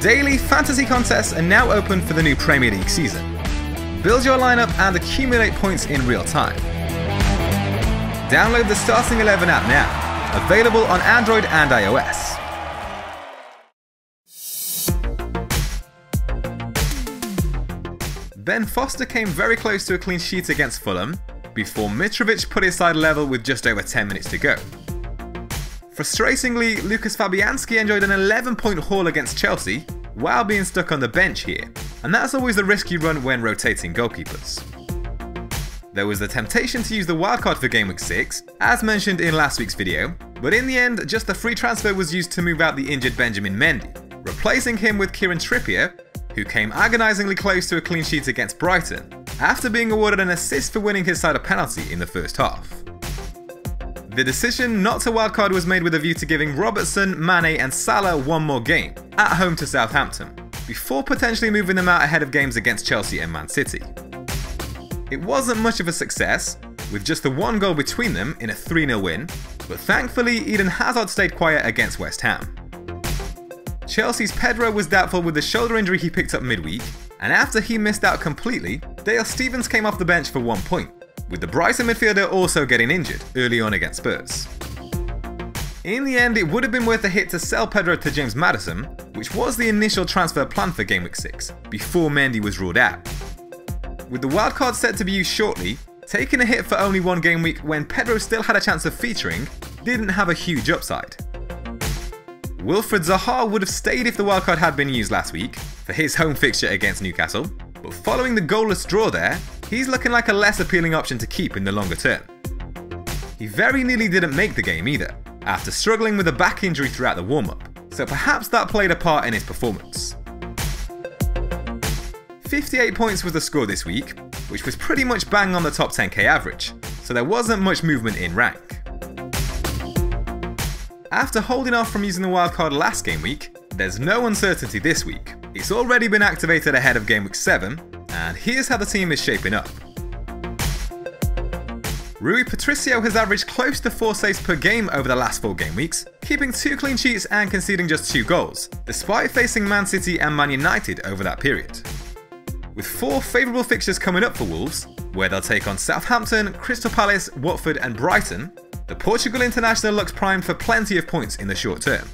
Daily fantasy contests are now open for the new Premier League season. Build your lineup and accumulate points in real time. Download the Starting 11 app now, available on Android and iOS. Ben Foster came very close to a clean sheet against Fulham before Mitrovic put his side level with just over 10 minutes to go. Frustratingly, Lucas Fabianski enjoyed an 11-point haul against Chelsea while being stuck on the bench here, and that's always the risk you run when rotating goalkeepers. There was the temptation to use the wildcard for Gameweek 6, as mentioned in last week's video, but in the end, just the free transfer was used to move out the injured Benjamin Mendy, replacing him with Kieran Trippier, who came agonisingly close to a clean sheet against Brighton, after being awarded an assist for winning his side a penalty in the first half. The decision not to wildcard was made with a view to giving Robertson, Mane and Salah one more game, at home to Southampton, before potentially moving them out ahead of games against Chelsea and Man City. It wasn't much of a success, with just the one goal between them in a 3-0 win, but thankfully Eden Hazard stayed quiet against West Ham. Chelsea's Pedro was doubtful with the shoulder injury he picked up midweek, and after he missed out completely, Dale Stephens came off the bench for 1 point, with the Brighton midfielder also getting injured early on against Spurs. In the end, it would have been worth a hit to sell Pedro to James Maddison, which was the initial transfer plan for Gameweek 6, before Mendy was ruled out. With the wildcard set to be used shortly, taking a hit for only one game week when Pedro still had a chance of featuring didn't have a huge upside. Wilfried Zaha would have stayed if the wildcard had been used last week for his home fixture against Newcastle, but following the goalless draw there, he's looking like a less appealing option to keep in the longer term. He very nearly didn't make the game either, after struggling with a back injury throughout the warm-up, so perhaps that played a part in his performance. 58 points was the score this week, which was pretty much bang on the top 10k average, so there wasn't much movement in rank. After holding off from using the wildcard last game week, there's no uncertainty this week. It's already been activated ahead of Gameweek 7, and here's how the team is shaping up. Rui Patricio has averaged close to 4 saves per game over the last 4 game weeks, keeping 2 clean sheets and conceding just 2 goals, despite facing Man City and Man United over that period. With 4 favourable fixtures coming up for Wolves, where they'll take on Southampton, Crystal Palace, Watford and Brighton, the Portugal international looks primed for plenty of points in the short term.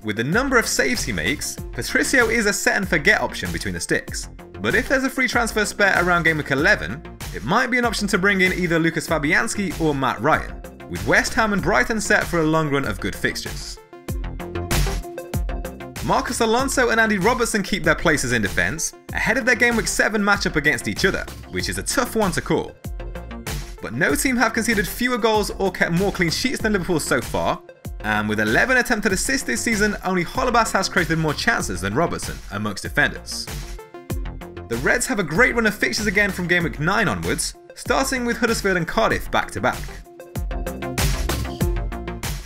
With the number of saves he makes, Patricio is a set and forget option between the sticks, but if there's a free transfer spare around Gameweek 11, it might be an option to bring in either Lucas Fabianski or Matt Ryan, with West Ham and Brighton set for a long run of good fixtures. Marcus Alonso and Andy Robertson keep their places in defence, ahead of their Gameweek 7 matchup against each other, which is a tough one to call. But no team have conceded fewer goals or kept more clean sheets than Liverpool so far, and with 11 attempted assists this season, only Holebas has created more chances than Robertson amongst defenders. The Reds have a great run of fixtures again from Gameweek 9 onwards, starting with Huddersfield and Cardiff back to back.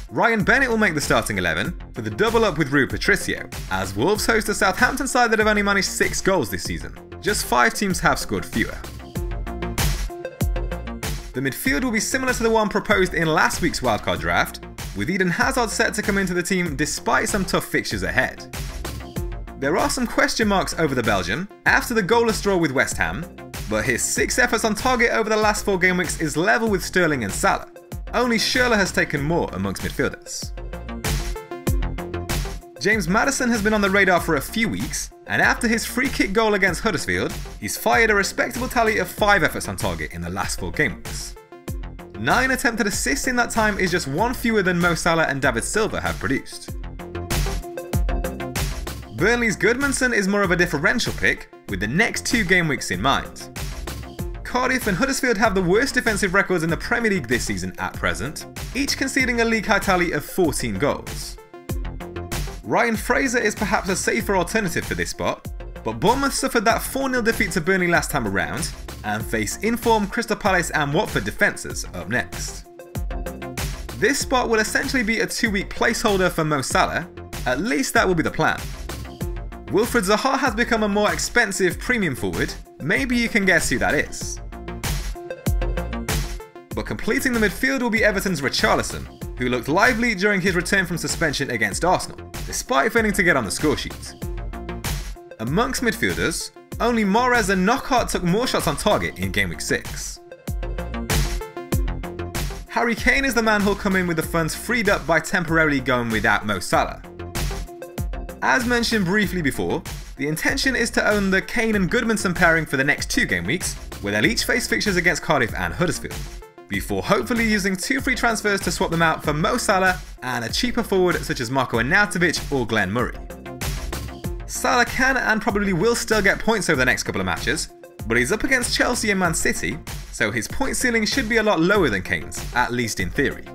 Ryan Bennett will make the starting 11 for the double up with Rui Patricio, as Wolves host a Southampton side that have only managed 6 goals this season. Just 5 teams have scored fewer. The midfield will be similar to the one proposed in last week's wildcard draft, with Eden Hazard set to come into the team despite some tough fixtures ahead. There are some question marks over the Belgian after the goalless draw with West Ham, but his 6 efforts on target over the last 4 game weeks is level with Sterling and Salah. Only Schürrle has taken more amongst midfielders. James Maddison has been on the radar for a few weeks, and after his free kick goal against Huddersfield, he's fired a respectable tally of 5 efforts on target in the last 4 game weeks. 9 attempted assists in that time is just 1 fewer than Mo Salah and David Silva have produced. Burnley's Goodmanson is more of a differential pick, with the next 2 game weeks in mind. Cardiff and Huddersfield have the worst defensive records in the Premier League this season at present, each conceding a league high tally of 14 goals. Ryan Fraser is perhaps a safer alternative for this spot, but Bournemouth suffered that 4-0 defeat to Burnley last time around, and face informed Crystal Palace and Watford defences up next. This spot will essentially be a 2-week placeholder for Mo Salah, at least that will be the plan. Wilfried Zaha has become a more expensive premium forward, maybe you can guess who that is. But completing the midfield will be Everton's Richarlison, who looked lively during his return from suspension against Arsenal, despite failing to get on the scoresheet. Amongst midfielders, only Mahrez and Knockaert took more shots on target in Gameweek 6. Harry Kane is the man who'll come in with the funds freed up by temporarily going without Mo Salah. As mentioned briefly before, the intention is to own the Kane and Goodmanson pairing for the next 2 game weeks, where they'll each face fixtures against Cardiff and Huddersfield, before hopefully using 2 free transfers to swap them out for Mo Salah and a cheaper forward such as Marco Arnautovic or Glenn Murray. Salah can and probably will still get points over the next couple of matches, but he's up against Chelsea and Man City, so his point ceiling should be a lot lower than Kane's, at least in theory.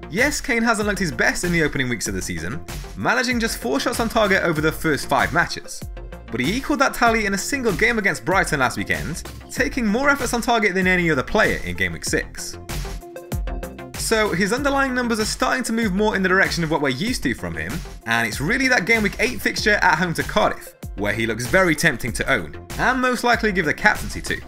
Yes, Kane hasn't looked his best in the opening weeks of the season, managing just 4 shots on target over the first 5 matches, but he equalled that tally in a single game against Brighton last weekend, taking more efforts on target than any other player in Gameweek 6. So his underlying numbers are starting to move more in the direction of what we're used to from him, and it's really that Gameweek 8 fixture at home to Cardiff, where he looks very tempting to own, and most likely give the captaincy to.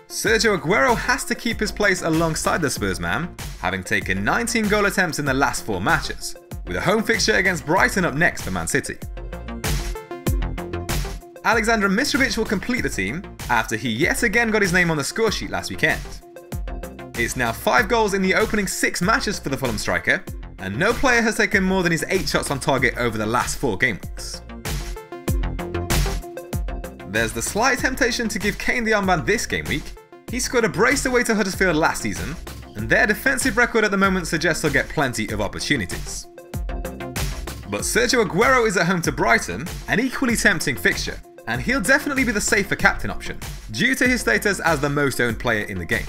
Sergio Agüero has to keep his place alongside the Spurs man, having taken 19 goal attempts in the last 4 matches, with a home fixture against Brighton up next for Man City. Alexander Mitrovic will complete the team after he yet again got his name on the scoresheet last weekend. It's now 5 goals in the opening 6 matches for the Fulham striker, and no player has taken more than his 8 shots on target over the last 4 game weeks. There's the slight temptation to give Kane the armband this game week. He scored a brace away to Huddersfield last season, and their defensive record at the moment suggests he'll get plenty of opportunities. But Sergio Agüero is at home to Brighton, an equally tempting fixture, and he'll definitely be the safer captain option, due to his status as the most owned player in the game.